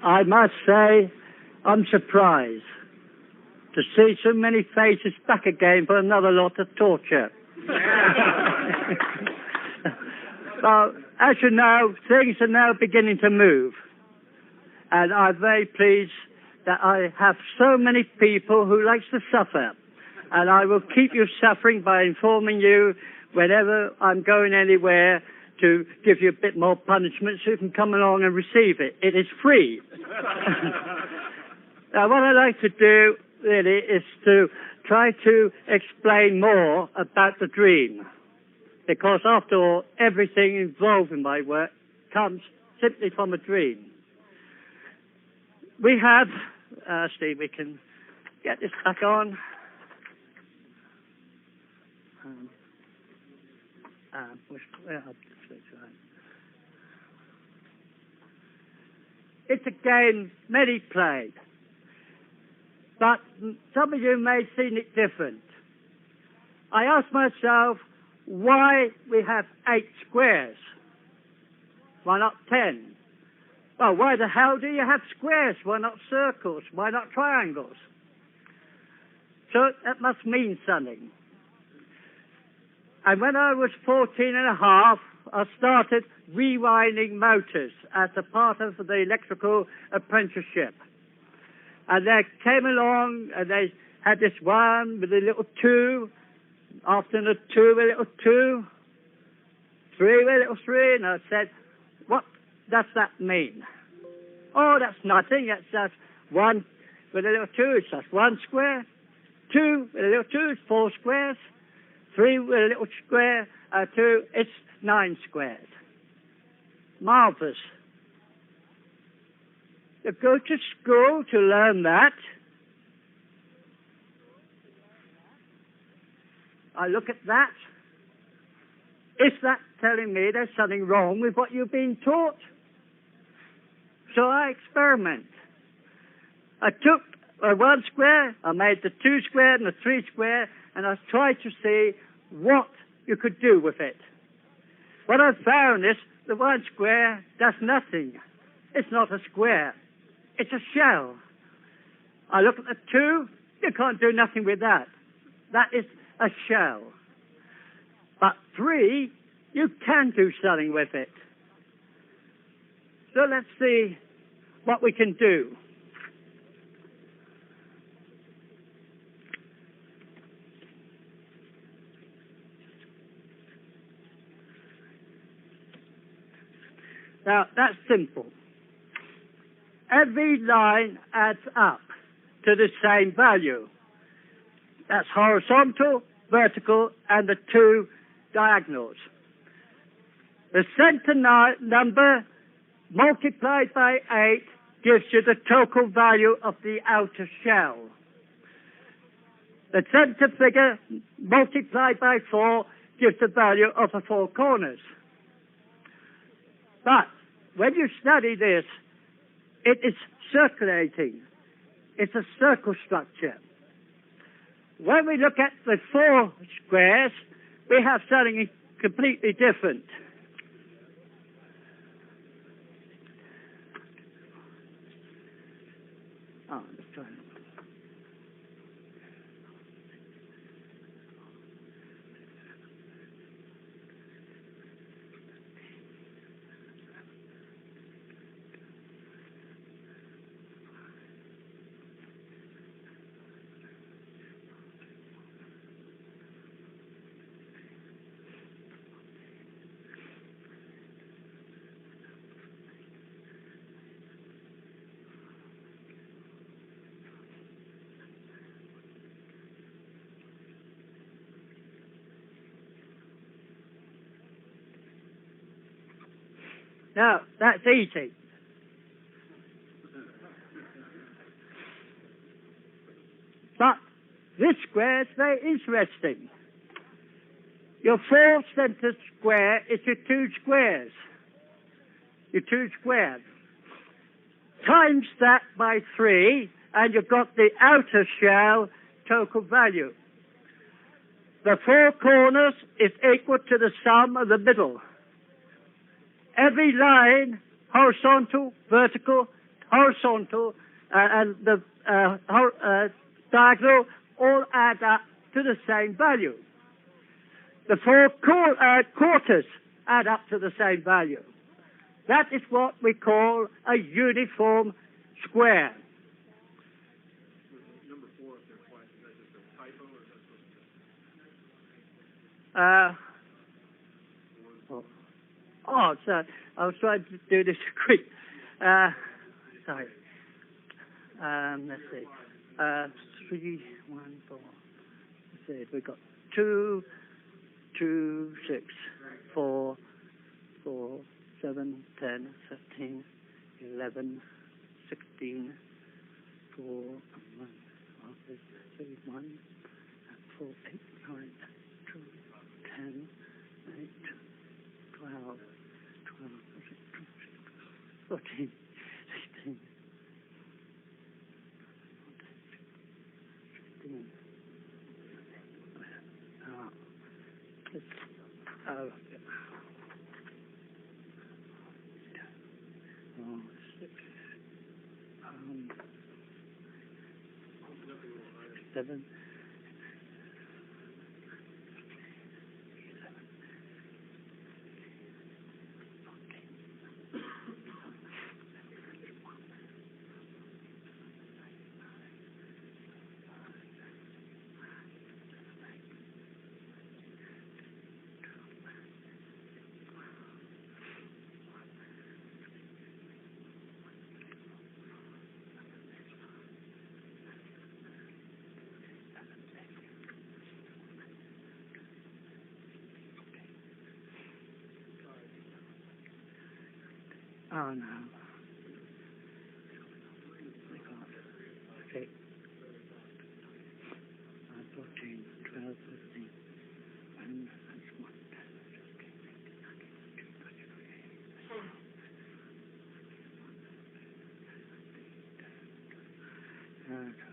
I must say I'm surprised to see so many faces back again for another lot of torture. Well, as you know, things are now beginning to move. And I'm very pleased that I have so many people who like to suffer. And I will keep you suffering by informing you whenever I'm going anywhere to give you a bit more punishment so you can come along and receive it. It is free. Now, what I'd like to do, really, is to try to explain more about the dream. Because, after all, everything involved in my work comes simply from a dream. We have, Steve, we can get this back on. It's a game many played, but some of you may have seen it different. I asked myself why we have 8 squares. Why not 10? Well, why the hell do you have squares? Why not circles? Why not triangles? So that must mean something. And when I was 14 and a half, I started rewinding motors as a part of the electrical apprenticeship. And they came along and they had this one with a little 2, after the 2 with a little 2, 3 with a little 3, and I said, what does that mean? Oh, that's nothing. That's just 1 with a little 2, it's just 1 square. 2 with a little 2 is 4 squares. 3 with a little square, 2, it's 9 squares. Marvellous. You go to school to learn that. I look at that. Is that telling me there's something wrong with what you've been taught? So I experiment. I took 1 square, I made the 2 square and the 3 square, and I tried to see what you could do with it. What I found is the 1 square does nothing. It's not a square. It's a shell. I look at the 2, you can't do nothing with that. That is a shell. But 3, you can do something with it. So let's see what we can do. Now, that's simple. Every line adds up to the same value. That's horizontal, vertical, and the 2 diagonals. The center number multiplied by 8 gives you the total value of the outer shell. The center figure multiplied by 4 gives the value of the 4 corners. But when you study this, it is circulating. It's a circle structure. When we look at the 4 squares, we have something completely different. Oh, let's try it. Now, that's easy. But this square is very interesting. Your 4 center square is your 2 squares. Your 2 squares. Times that by 3, and you've got the outer shell total value. The 4 corners is equal to the sum of the middle. Every line, horizontal, vertical, horizontal and the diagonal all add up to the same value. The four quarters add up to the same value. That is what we call a uniform square. Number 4 up there twice, is that just a typo or is that supposed to so I was trying to do this quick. Sorry. Let's see. 3, 1, 4. Let's see. We've got 2, 2, 6, 4, 4, 7, 10, 13, 11, 16, 4, 1, 3, 1, 4, 8, 9, 2, 10, 8, 12, 14, 16, 16. Seven. Oh no. Okay. 14, 12, 15. And that's 1. Okay.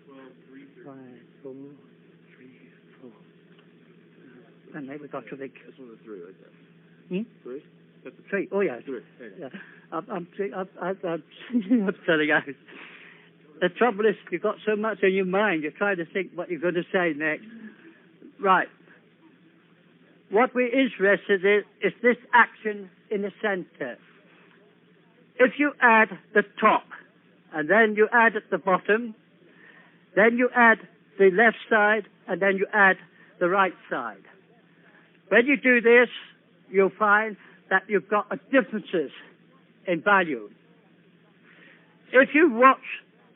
12, 3, 5, 4, 3, 4. And then we got to the... This one's a 3 right there. 3? That's a 3. Oh, yeah. 3. Yeah. I'm telling you. The trouble is, you've got so much in your mind, you're trying to think what you're going to say next. Right. What we're interested in is this action in the center. If you add the top, and then you add at the bottom, then you add the left side, and then you add the right side. When you do this, you'll find that you've got differences in value. If you watch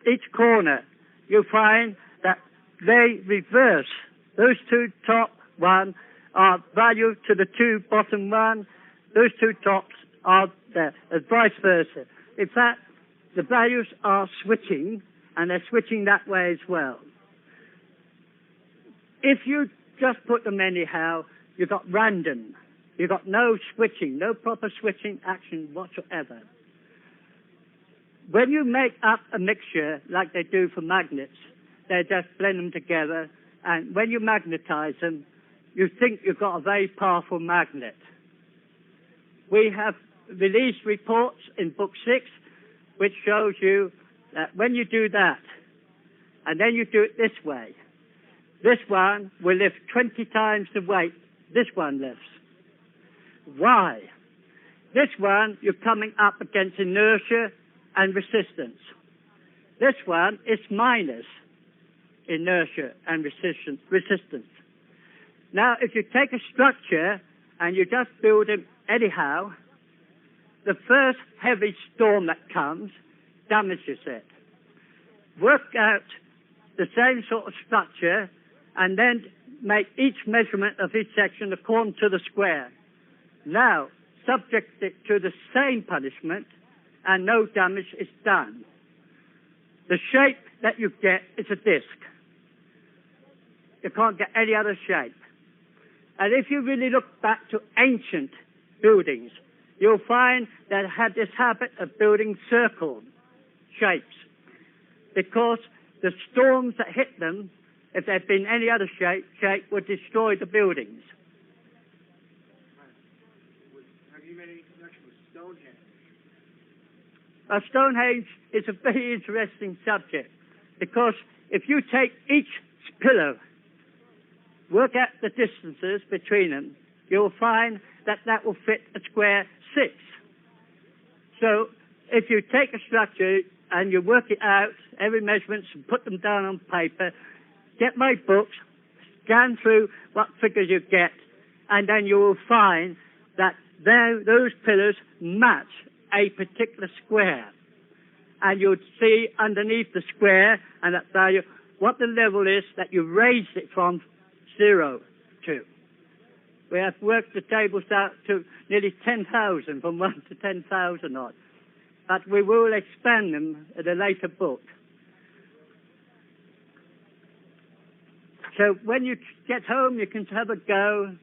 each corner, you'll find that they reverse. Those two top one are value to the two bottom one. Those two tops are there, and vice versa. In fact, the values are switching, and they're switching that way as well. If you just put them anyhow, you've got random. You've got no switching, no proper switching action whatsoever. When you make up a mixture like they do for magnets, they just blend them together, and when you magnetize them, you think you've got a very powerful magnet. We have released reports in Book 6 which shows you that when you do that, and then you do it this way, this one will lift 20 times the weight this one lifts. Why? This one, you're coming up against inertia and resistance. This one is minus inertia and resistance. Now, if you take a structure and you just build it anyhow, the first heavy storm that comes damages it. Work out the same sort of structure and then make each measurement of each section according to the square. Now, subject it to the same punishment and no damage is done. The shape that you get is a disc. You can't get any other shape. And if you really look back to ancient buildings, you'll find that it had this habit of building circle shapes, because the storms that hit them, if there'd been any other shape would destroy the buildings. Have you made any connection with Stonehenge? Stonehenge is a very interesting subject, because if you take each pillar, work out the distances between them, you'll find that that will fit a square 6. So if you take a structure and you work it out, every measurement, and put them down on paper, get my books, scan through what figures you get, and then you will find that those pillars match a particular square. And you'll see underneath the square and that value what the level is that you raised it from 0 to. We have worked the tables out to nearly 10,000, from 1 to 10,000 odd. But we will expand them at a later book. So when you get home, you can have a go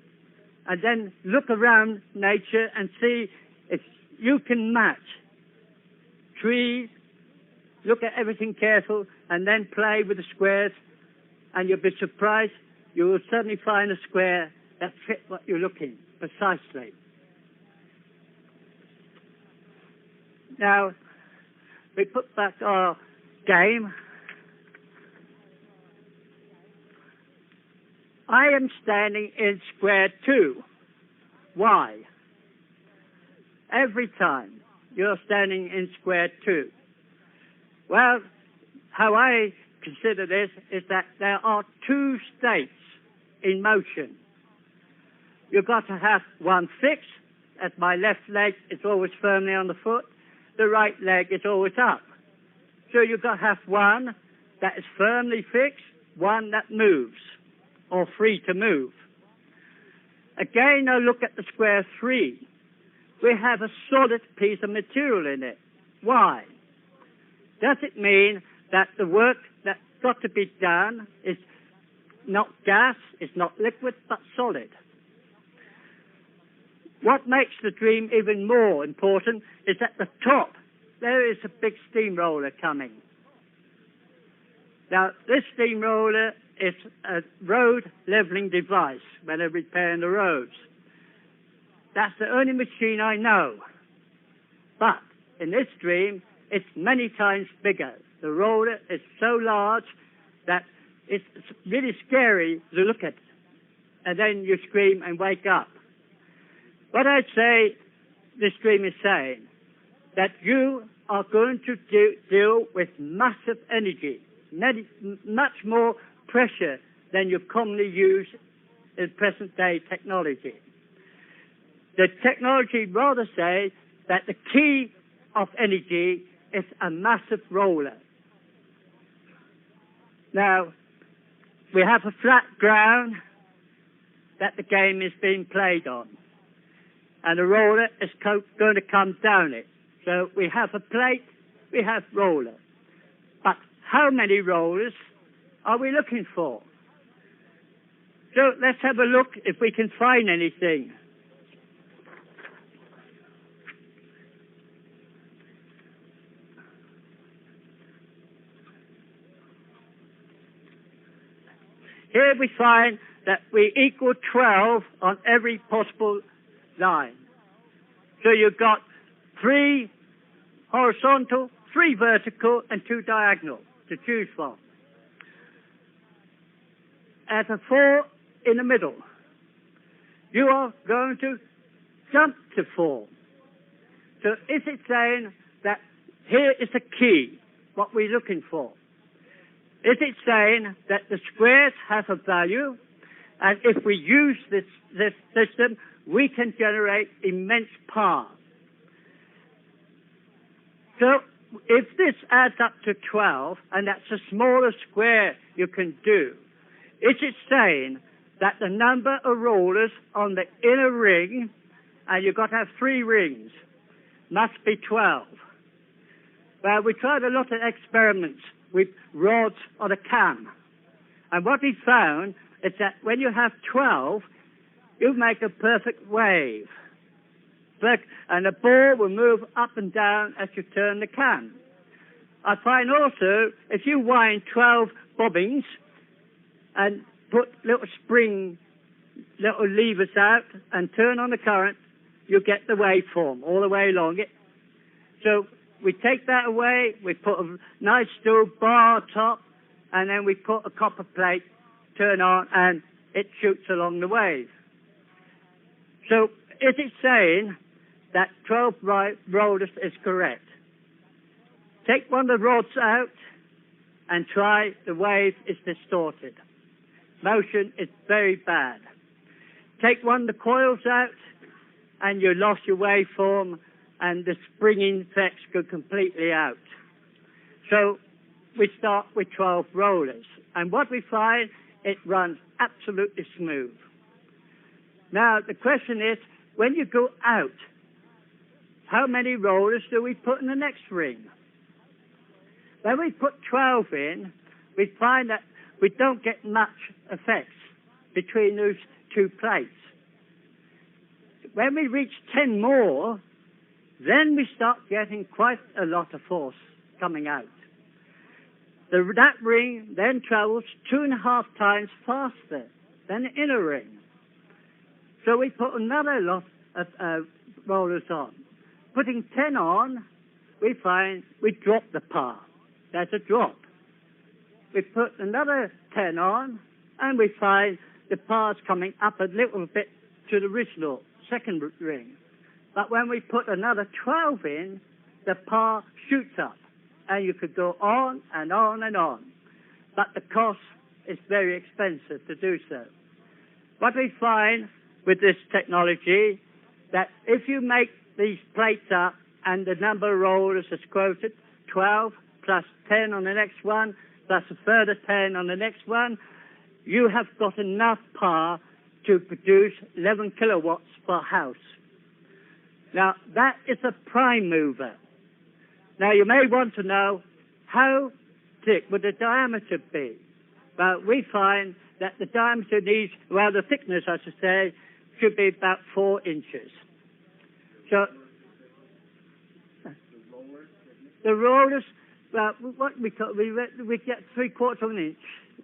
and then look around nature and see if you can match trees, look at everything careful, and then play with the squares, and you'll be surprised. You will suddenly find a square that fits what you're looking precisely. Now, we put back our game. I am standing in square 2. Why? Every time you're standing in square 2. Well, how I consider this is that there are 2 states in motion. You've got to have one fixed. At my left leg, it's always firmly on the foot. The right leg is always up. So you've got to have one that is firmly fixed, one that moves, or free to move. Again, now look at the square 3. We have a solid piece of material in it. Why? Does it mean that the work that's got to be done is not gas, it's not liquid, but solid? What makes the dream even more important is at the top, there is a big steamroller coming. Now, this steamroller is a road leveling device when they're repairing the roads. That's the only machine I know. But in this dream, it's many times bigger. The roller is so large that it's really scary to look at. And then you scream and wake up. What I'd say this dream is saying, that you are going to deal with massive energy, much more pressure than you commonly use in present-day technology. The technology rather says that the key of energy is a massive roller. Now, we have a flat ground that the game is being played on, and the roller is going to come down it. So we have a plate, we have roller. But how many rollers are we looking for? So let's have a look if we can find anything. Here we find that we equal 12 on every possible line. So you've got 3 horizontal, 3 vertical, and 2 diagonal to choose from. At a 4 in the middle, you are going to jump to 4. So is it saying that here is the key, what we're looking for? Is it saying that the squares have a value, and if we use this system, we can generate immense power? So if this adds up to 12, and that's the smallest square you can do, is it saying that the number of rollers on the inner ring, and you've got to have 3 rings, must be 12? Well, we tried a lot of experiments with rods on a cam. And what we found is that when you have 12, you make a perfect wave. And the ball will move up and down as you turn the cam. I find also, if you wind 12 bobbins and put little levers out and turn on the current, you get the waveform all the way along it. So we take that away, we put a nice steel bar top, and then we put a copper plate, turn on, and it shoots along the wave. So is it saying that 12 rollers is correct? Take one of the rods out and try the wave is distorted. Motion is very bad. Take one of the coils out and you lost your waveform and the springing effects go completely out. So we start with 12 rollers. And what we find, it runs absolutely smooth. Now, the question is, when you go out, how many rollers do we put in the next ring? When we put 12 in, we find that we don't get much effects between those two plates. When we reach 10 more, then we start getting quite a lot of force coming out. That ring then travels 2.5 times faster than the inner ring. So we put another lot of rollers on. Putting 10 on, we find we drop the par. That's a drop. We put another 10 on, and we find the par's coming up a little bit to the original second ring. But when we put another 12 in, the par shoots up, and you could go on and on and on. But the cost is very expensive to do so. What we find with this technology, that if you make these plates up and the number of rollers is quoted, 12 plus 10 on the next one, plus a further 10 on the next one, you have got enough power to produce 11 kilowatts per house. Now, that is a prime mover. Now, you may want to know how thick would the diameter be. Well, we find that the diameter needs, well, the thickness, I should say, should be about 4 inches. So, the rollers, well, what we call, we get 3/4 of an inch.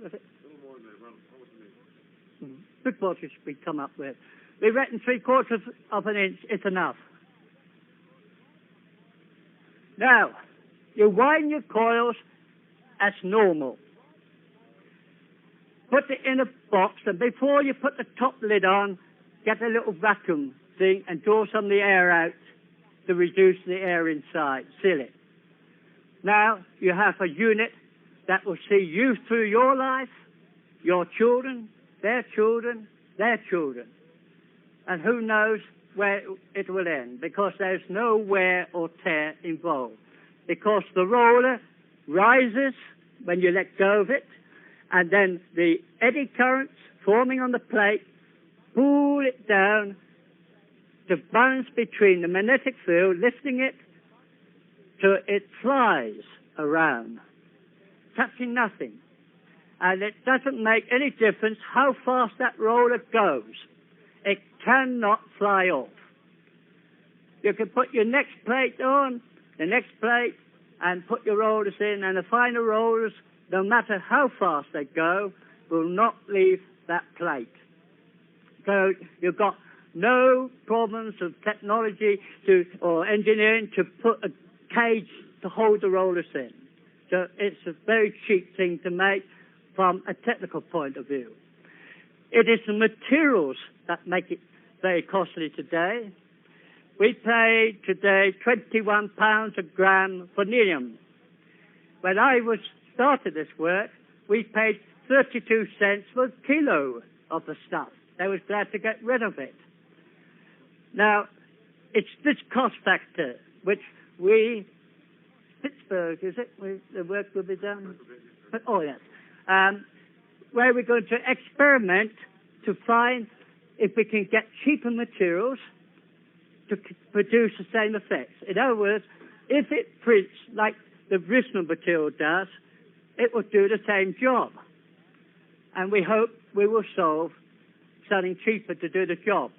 Was it? A little more than that. 3/4 we come up with. We reckon 3/4 of an inch is enough. Now, you wind your coils as normal. Put it in a box, and before you put the top lid on, get a little vacuum thing and draw some of the air out to reduce the air inside. Seal it. Now, you have a unit that will see you through your life, your children, their children, their children. And who knows where it will end, because there's no wear or tear involved. Because the roller rises when you let go of it, and then the eddy currents forming on the plate pull it down to balance between the magnetic field, lifting it so it flies around, touching nothing. And it doesn't make any difference how fast that roller goes. It cannot fly off. You can put your next plate on, the next plate, and put your rollers in, and the final rollers, no matter how fast they go, will not leave that plate. So you've got no problems of technology or engineering to put a cage to hold the rollers in. So it's a very cheap thing to make from a technical point of view. It is the materials that make it very costly today. We pay today £21 a gram for nerium. When I started this work, we paid 32 cents for a kilo of the stuff. They was glad to get rid of it. Now, it's this cost factor which we, Pittsburgh, is it? The work will be done? Oh, yes. Where we're going to experiment to find if we can get cheaper materials to produce the same effects. In other words, if it prints like the original material does, it will do the same job. And we hope we will solve something cheaper to do the job.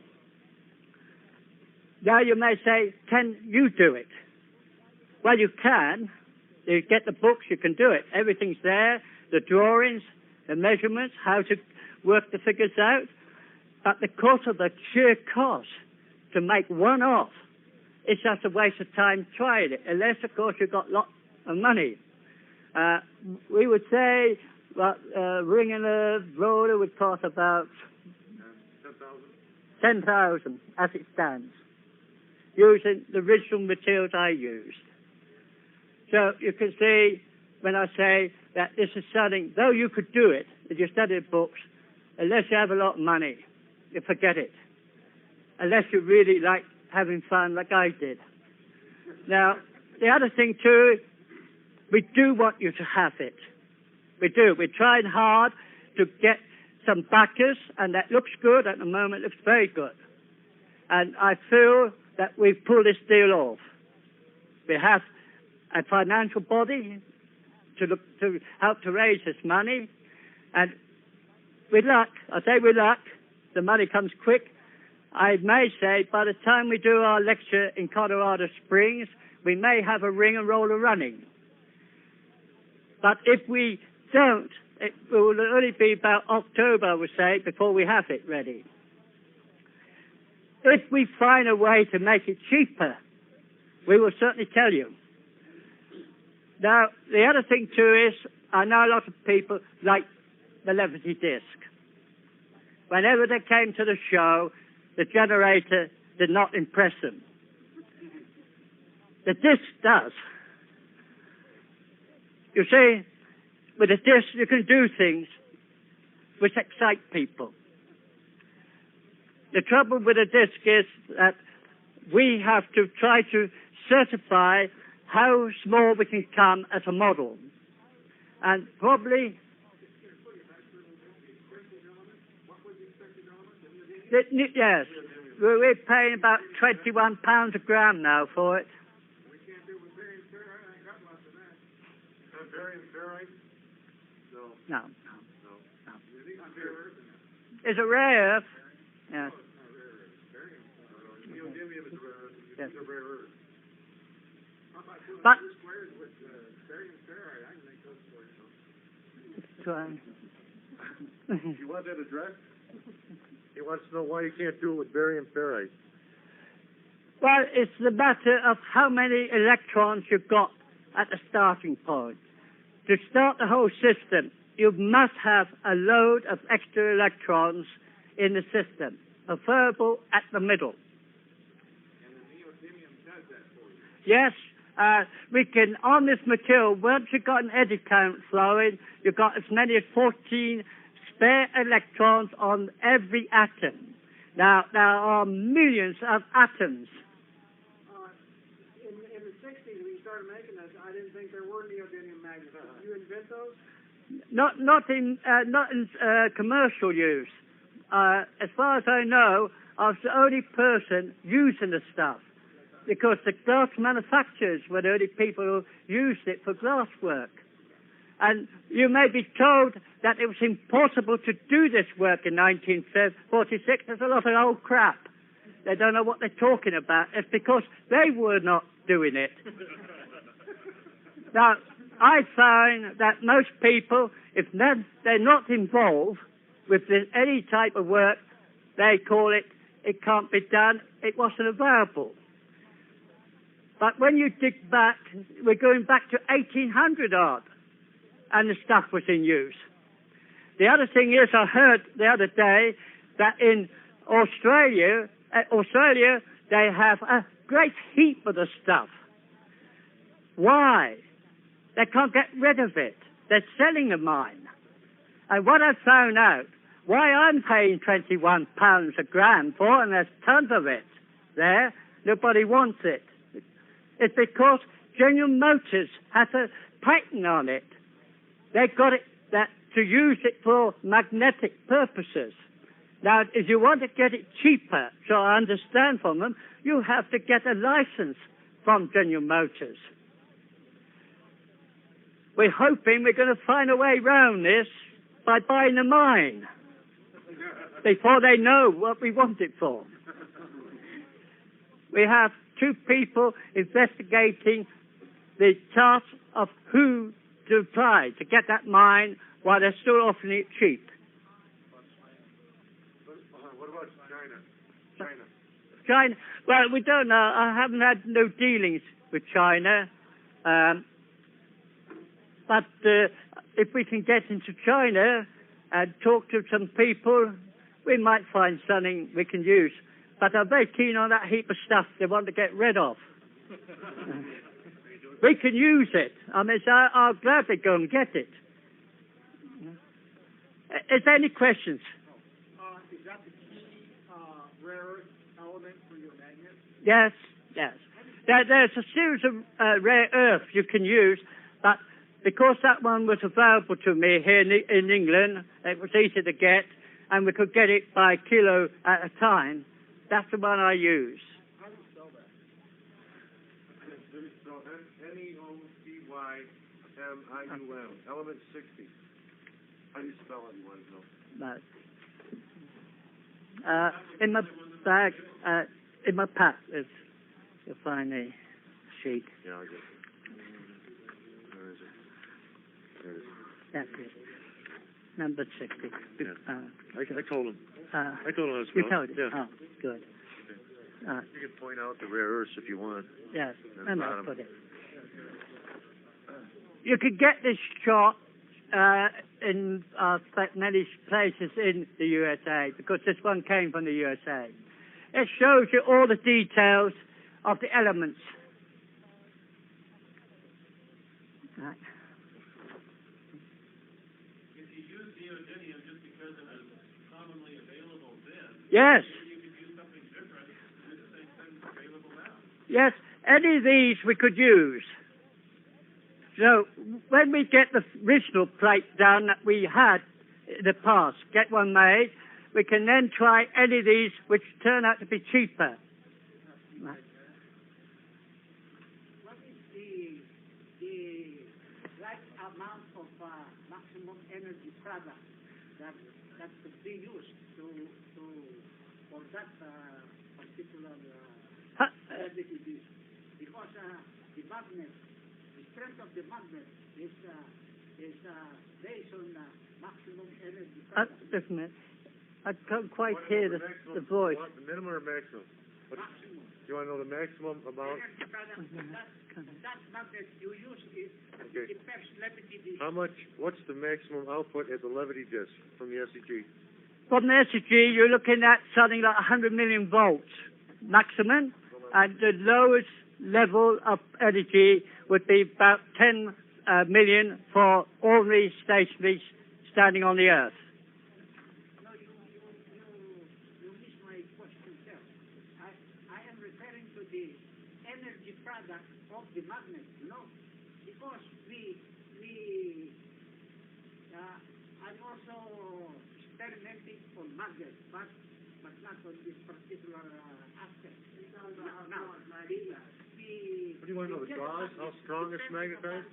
Now you may say, can you do it? Well, you can. You get the books, you can do it. Everything's there, the drawings, the measurements, how to work the figures out. But because of the sheer cost to make one off it's just a waste of time trying it, unless, of course, you've got lots of money. We would say that ringing a roller would cost about 10,000 as it stands, using the original materials I used. So you can see when I say that this is something, though you could do it if you study the books, unless you have a lot of money, you forget it. Unless you really like having fun like I did. Now, the other thing too, we do want you to have it. We do. We're trying hard to get some backers, and that looks good at the moment. It looks very good. And I feel that we've pulled this deal off. We have a financial body to help to raise this money, and with luck, I say with luck, the money comes quick. I may say by the time we do our lecture in Colorado Springs, we may have a ring and roller running. But if we don't, it will only be about October, I would say, before we have it ready. If we find a way to make it cheaper, we will certainly tell you. Now, the other thing too is, I know a lot of people like the Levity disc. Whenever they came to the show, the generator did not impress them. The disc does. You see, with a disc you can do things which excite people. The trouble with a disc is that we have to try to certify how small we can come as a model. And probably... Yes, we're paying about £21 a gram now for it. We can't do it with barium ferrite. I ain't got lots of that. Barium ferrite? No. No. Is it rare earth? It's a rare earth. Yes. No, it's not rare earth. Barium. Neodymium is a rare earth. It's a rare earth. How about doing two squares with barium ferrite? I can make those for you. Try. You want that address? He wants to know why you can't do it with barium ferrite. Well, it's the matter of how many electrons you've got at the starting point. To start the whole system, you must have a load of extra electrons in the system, preferable at the middle. And the neodymium does that for you? Yes, we can, on this material, once you've got an eddy current flowing, you've got as many as 14 spare electrons on every atom. Now, there are millions of atoms. In the 60s, when you started making this, I didn't think there were neodymium magnets. Did you invent those? Not in commercial use. As far as I know, I was the only person using the stuff, because the glass manufacturers were the only people who used it for glass work. And you may be told that it was impossible to do this work in 1946. There's a lot of old crap. They don't know what they're talking about. It's because they were not doing it. Now, I find that most people, if they're not involved with any type of work, they call it, it can't be done, it wasn't available. But when you dig back, we're going back to 1800 odd. And the stuff was in use. The other thing is, I heard the other day that in Australia, they have a great heap of the stuff. Why? They can't get rid of it. They're selling the mine. And what I found out, why I'm paying £21 a gram for, and there's tons of it there, nobody wants it. It's because General Motors has a patent on it. They've got it to use it for magnetic purposes. Now, if you want to get it cheaper, so I understand from them, you have to get a license from General Motors. We're hoping we're going to find a way around this by buying the mine before they know what we want it for. We have 2 people investigating the task of who to apply to get that mine while they're still offering it cheap. What about China? China, well, we don't know. I haven't had no dealings with China. But if we can get into China and talk to some people, we might find something we can use. But I'm very keen on that heap of stuff they want to get rid of. We can use it. I mean, so I'll gladly go and get it. Is there any questions? Is that the key rare earth element for your magnet? Yes, yes. There's a series of rare earths you can use, but because that one was available to me here in England, it was easy to get, and we could get it by kilo at a time, that's the one I use. How do you spell that? NEOCYMIUM, element 60. How do you spell it, you want to know? No. In my bag, in my pack, you'll find the sheet. Yeah, I get it. Where is it? There it is. That's it. Number 60. Yeah. I told him. I told him I was You going. told him? Yeah. Oh, good. You can point out the rare earths if you want. Yes, and I'll put it. You could get this shot in many places in the USA, because this one came from the USA. It shows you all the details of the elements. Right. If you use neodymium just because it was commonly available then, Yes. you could use something different to do the same thing available now. Yes, any of these we could use. So when we get the original plate done that we had in the past, get one made, we can then try any of these which turn out to be cheaper. Right. What is the right amount of maximum energy product that could be used for that particular energy? Because the magnet, the strength of the magnet is based on maximum energy product. Just a minute. I can't quite hear the voice. The minimum or maximum? Maximum. You want to know the maximum amount? Energy product, that magnet you use it Okay. depends levity disk. How much? What's the maximum output as a levity disk from the SEG? From the SEG, you're looking at something like 100 million volts maximum, and the lowest level of energy would be about 10 million for ordinary stationaries standing on the Earth. No, you missed my question, sir. I am referring to the energy product of the magnet, because I'm also experimenting on magnets, but not on this particular aspect. Now, What do you want to know? The draws? How strong it's magnetized?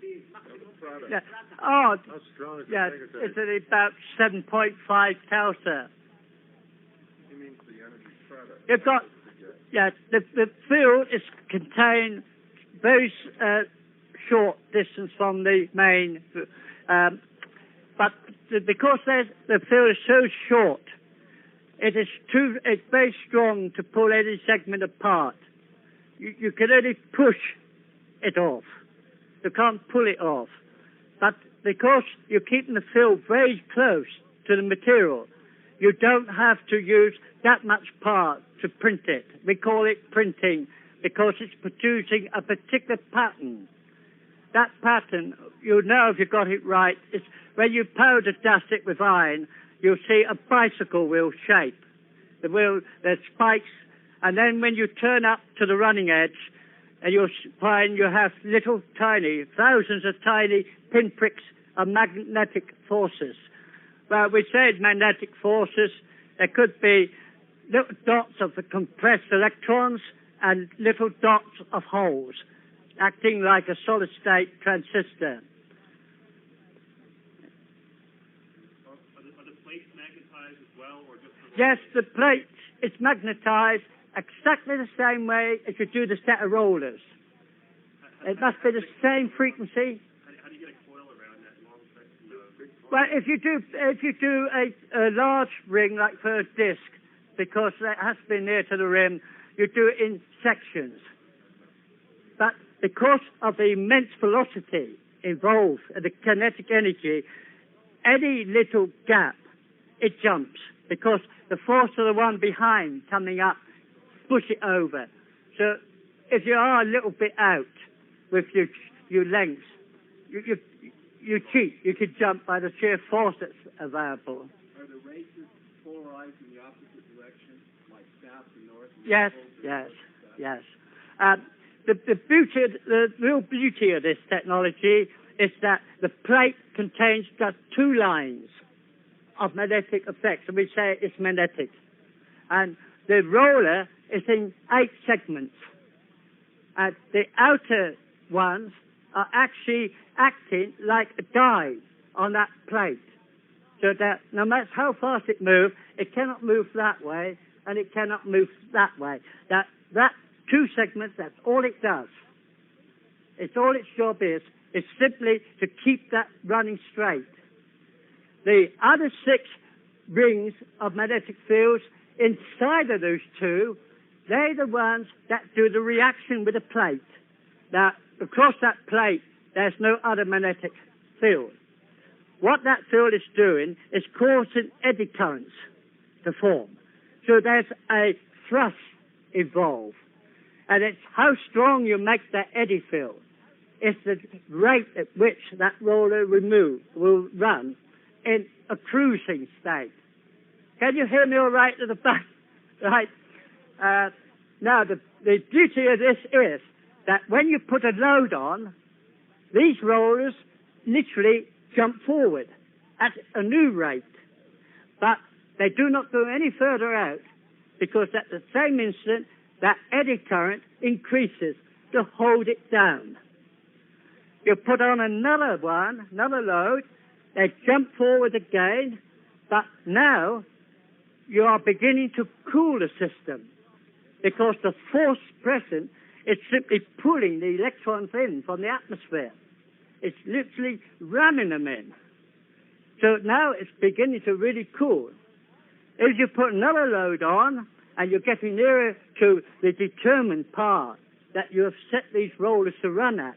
Product. Yeah. Oh, How strong is it yeah, magnetized? it's at about 7.5 Kelsa. He means the energy product. You've got, yeah, the field is contained very short distance from the main, but because the field is so short, it's very strong to pull any segment apart. You can only push it off. You can't pull it off. But because you're keeping the field very close to the material, you don't have to use that much power to print it. We call it printing because it's producing a particular pattern. That pattern, you'll know if you got it right, is when you powder dust it with iron, you'll see a bicycle wheel shape. The wheel, there's spikes, and then when you turn up to the running edge, and you'll find you have little tiny, thousands of tiny pinpricks of magnetic forces. Well, we said magnetic forces, there could be little dots of the compressed electrons and little dots of holes, acting like a solid-state transistor. Are the plates magnetized as well, or just the Yes, the plate is magnetized exactly the same way as you do the set of rollers. It must be the same frequency. How do you get a coil around that long section? Well, if you do a large ring like for a disc, because it has to be near to the rim. You do it in sections. But because of the immense velocity involved and the kinetic energy, any little gap, it jumps, because the force of the one behind coming up push it over. So if you are a little bit out with your lengths, you cheat. You could jump by the sheer force that's available. Are the races polarized in the opposite direction, like south to north? Yes. The real beauty of this technology is that the plate contains just two lines of magnetic effects, and we say it's magnetic. And the roller is in 8 segments. And the outer ones are actually acting like a guide on that plate. So that no matter how fast it moves, it cannot move that way, and it cannot move that way. That 2 segments, that's all it does. It's all its job is simply to keep that running straight. The other 6 rings of magnetic fields inside of those 2, they're the ones that do the reaction with the plate. Now, across that plate, there's no other magnetic field. What that field is doing is causing eddy currents to form. So there's a thrust involved. And it's how strong you make that eddy field. It's the rate at which that roller will run in a cruising state. Can you hear me all right at the back? Right. Now, the beauty of this is that when you put a load on, these rollers literally jump forward at a new rate. But they do not go any further out, because at the same instant, that eddy current increases to hold it down. You put on another load, they jump forward again, but now you are beginning to cool the system, because the force present is simply pulling the electrons in from the atmosphere. It's literally ramming them in. So now it's beginning to really cool. If you put another load on, and you're getting nearer to the determined part that you have set these rollers to run at,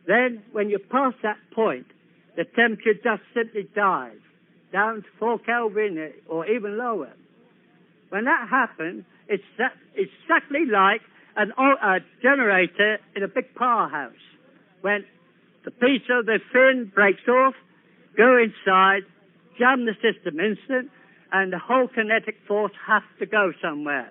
then when you pass that point, the temperature just simply dives down to 4 Kelvin or even lower. When that happens, it's exactly like a generator in a big powerhouse. When the piece of the fin breaks off, go inside, jam the system instant, and the whole kinetic force has to go somewhere.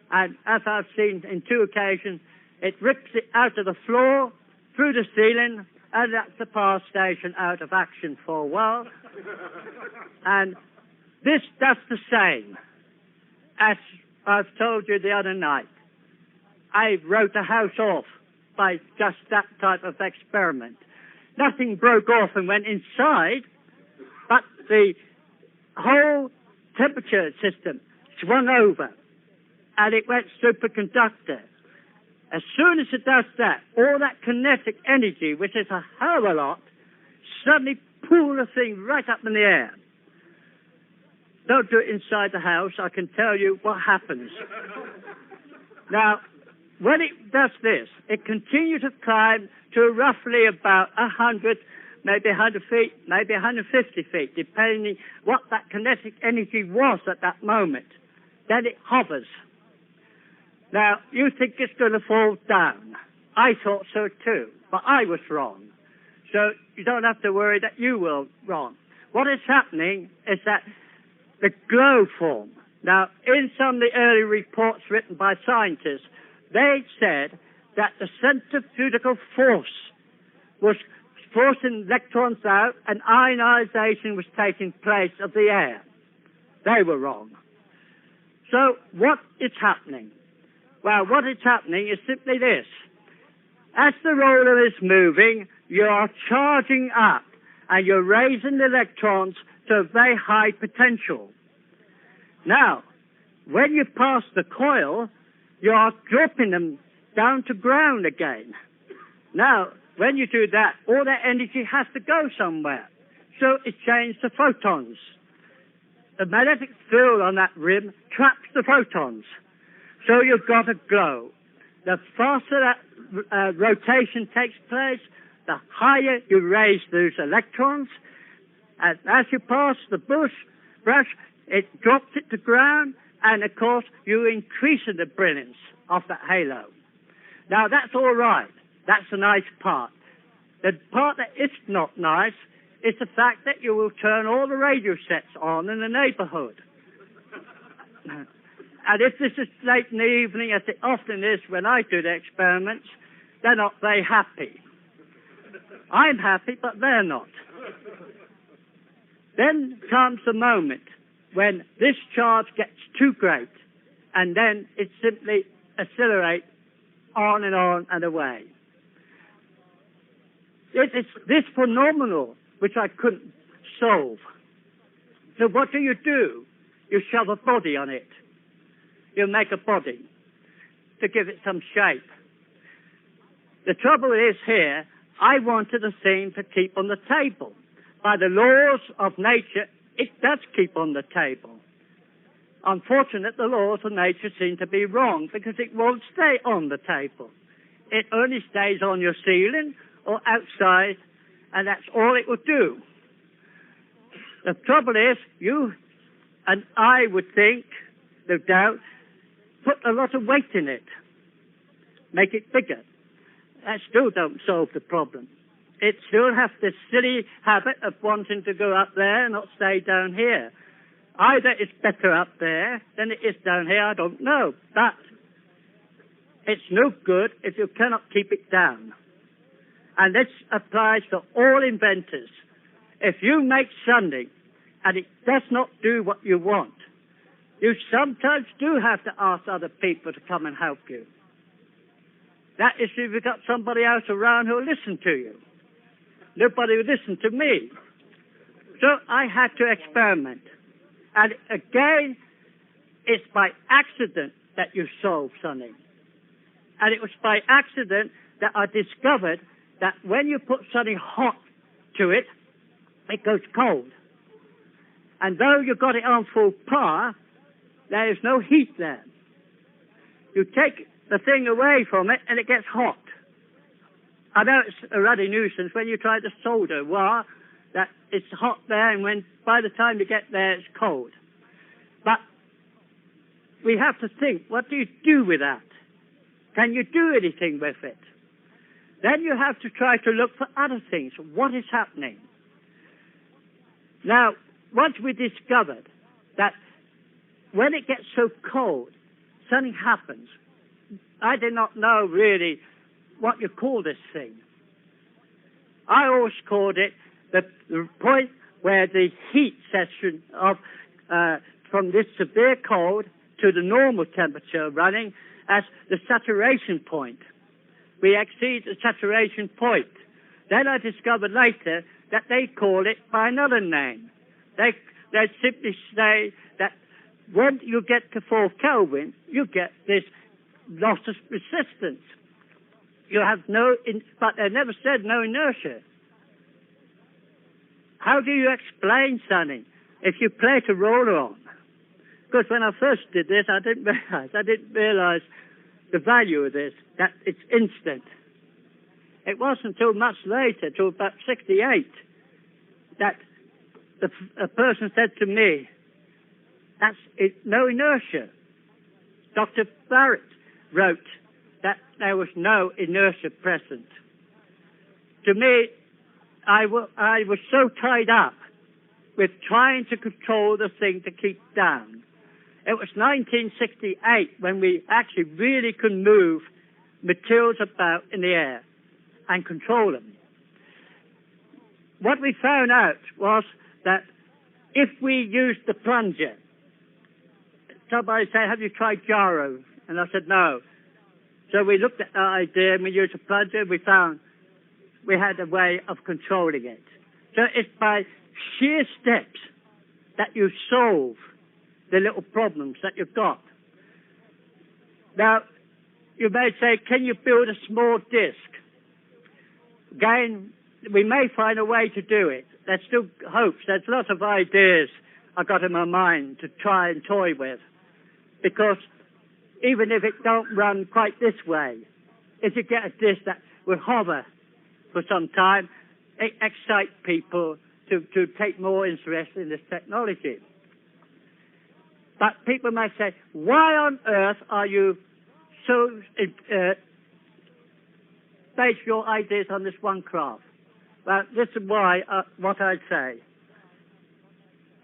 And as I've seen in 2 occasions, it rips it out of the floor, through the ceiling, and that's the power station out of action for a while. And this does the same. As I've told you the other night, I wrote a house off by just that type of experiment. Nothing broke off and went inside, but the whole temperature system swung over, and it went superconductor. As soon as it does that, all that kinetic energy, which is a hell of a lot, suddenly pull the thing right up in the air. Don't do it inside the house. I can tell you what happens. Now, when it does this, it continues to climb to roughly about 100, maybe 100 feet, maybe 150 feet, depending what that kinetic energy was at that moment. Then it hovers. Now, you think it's going to fall down. I thought so too, but I was wrong. So you don't have to worry that you were wrong. What is happening is that the glow form. Now, in some of the early reports written by scientists, they said that the centrifugal force was forcing electrons out and ionization was taking place of the air. They were wrong. So what is happening? Well, what is happening is simply this. As the roller is moving, you are charging up and you're raising the electrons to a very high potential. Now, when you pass the coil, you are dropping them down to ground again. Now, when you do that, all that energy has to go somewhere. So it changes to photons. the magnetic field on that rim traps the photons. So you've got a glow. The faster that rotation takes place, the higher you raise those electrons. And as you pass the brush, it drops it to ground, and of course you increase the brilliance of that halo. Now that's all right. That's a nice part. The part that is not nice is the fact that you will turn all the radio sets on in the neighborhood. And if this is late in the evening, as it often is when I do the experiments, they're not very happy. I'm happy, but they're not. Then comes the moment when this charge gets too great, and then it simply accelerates on and away. It is this phenomenon which I couldn't solve. So what do? You shove a body on it. You make a body to give it some shape. The trouble is here, I wanted the thing to keep on the table. By the laws of nature, it does keep on the table. Unfortunately, the laws of nature seem to be wrong because it won't stay on the table. It only stays on your ceiling or outside, and that's all it will do. The trouble is, you and I would think, no doubt, put a lot of weight in it, make it bigger. That still don't solve the problem. It still has this silly habit of wanting to go up there and not stay down here. Either it's better up there than it is down here, I don't know. But it's no good if you cannot keep it down. And this applies to all inventors. If you make something and it does not do what you want, you sometimes do have to ask other people to come and help you. That is if you've got somebody else around who will listen to you. Nobody would listen to me. So I had to experiment. And again, it's by accident that you solve something. And it was by accident that I discovered that when you put something hot to it, it goes cold. And though you got it on full power, there is no heat there. You take the thing away from it and it gets hot. I know it's a ruddy nuisance when you try to solder wire that it's hot there, and when by the time you get there it's cold. But we have to think, what do you do with that? Can you do anything with it? Then you have to try to look for other things. What is happening? Now, once we discovered that when it gets so cold, something happens. I did not know really what you call this thing. I always called it the point where the heat section of from this severe cold to the normal temperature running as the saturation point. We exceed the saturation point. Then I discovered later that they call it by another name. They simply say that when you get to 4 Kelvin, you get this loss of resistance. You have but they never said no inertia. How do you explain something if you plate a roller on? Because when I first did this, I didn't realize the value of this, that it's instant. It wasn't until much later, till about 68, that a person said to me, that's it, no inertia. Dr. Barrett wrote that there was no inertia present. To me, I was so tied up with trying to control the thing to keep down. It was 1968 when we actually really could move materials about in the air and control them. What we found out was that if we used the plunger, somebody said, have you tried gyro? And I said, no. So we looked at that idea and we used a plunger. We found we had a way of controlling it. So it's by sheer steps that you solve the little problems that you've got. Now, you may say, can you build a small disk? Again, we may find a way to do it. There's still hopes. There's lots of ideas I got in my mind to try and toy with, because even if it don't run quite this way, if you get a disk that will hover for some time, it excites people to take more interest in this technology. But people might say, why on earth are you so base your ideas on this one craft? Well, this is why what I say.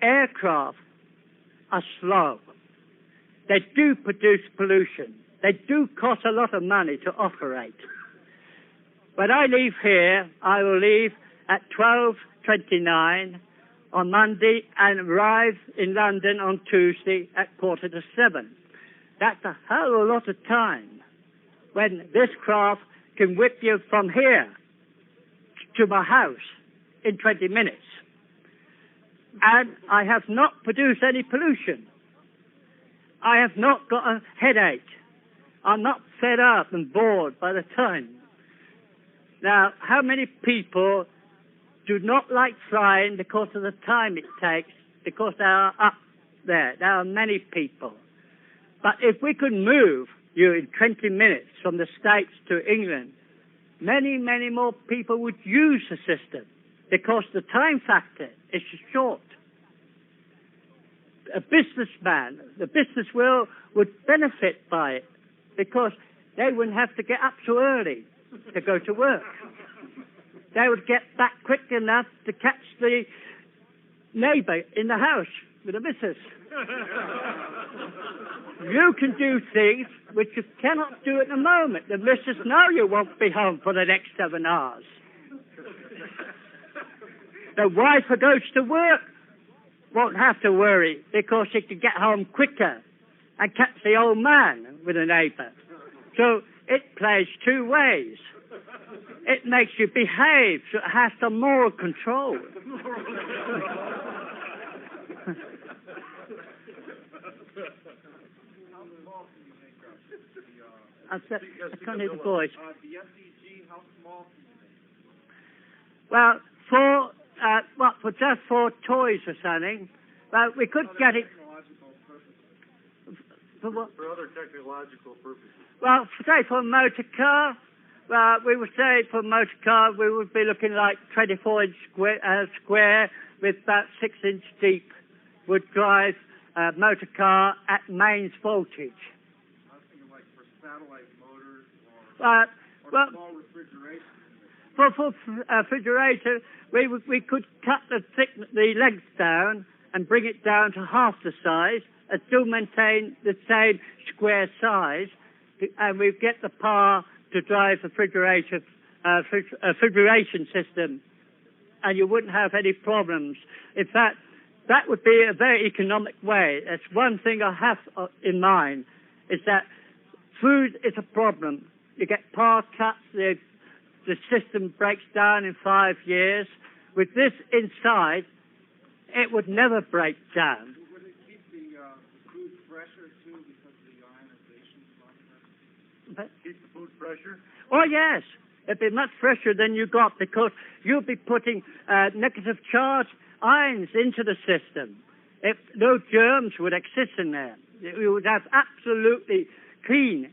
Aircraft are slow. They do produce pollution. They do cost a lot of money to operate. When I leave here, I will leave at 12:29 on Monday and arrive in London on Tuesday at 7:15. That's a hell of a lot of time when this craft can whip you from here to my house in 20 minutes. And I have not produced any pollution. I have not got a headache. I'm not fed up and bored by the time. Now, how many people do not like flying because of the time it takes, because they are up there? There are many people. But if we could move you in 20 minutes from the States to England, many, many more people would use the system because the time factor is short. A businessman, the business world would benefit by it because they wouldn't have to get up so early to go to work. They would get back quick enough to catch the neighbour in the house with the missus. You can do things which you cannot do at the moment. The missus know you won't be home for the next 7 hours. The wife who goes to work won't have to worry because she can get home quicker and catch the old man with a neighbour. So it plays two ways. It makes you behave, so it has some moral control. I can't hear the voice. The SEG, how small can you make? Well, for just 4 toys or something, well, we could get it. For what? For other technological purposes. Well, say for a motor car, we would say for a motor car we would be looking like 24-inch square with about 6-inch deep would drive a motor car at mains voltage. I was thinking like for satellite motors or small refrigeration. For refrigerator, we could cut the length down and bring it down to half the size and still maintain the same square size, and we get the power to drive the refrigeration system, and you wouldn't have any problems. In fact, that would be a very economic way. That's one thing I have in mind, is that food is a problem. You get power cuts, the system breaks down in 5 years. With this inside, it would never break down. Would it keep the food fresher too because of the ionization process? Keep the food fresher? Oh, yes. It'd be much fresher than you got because you'll be putting negative charge ions into the system. No germs would exist in there. You would have absolutely clean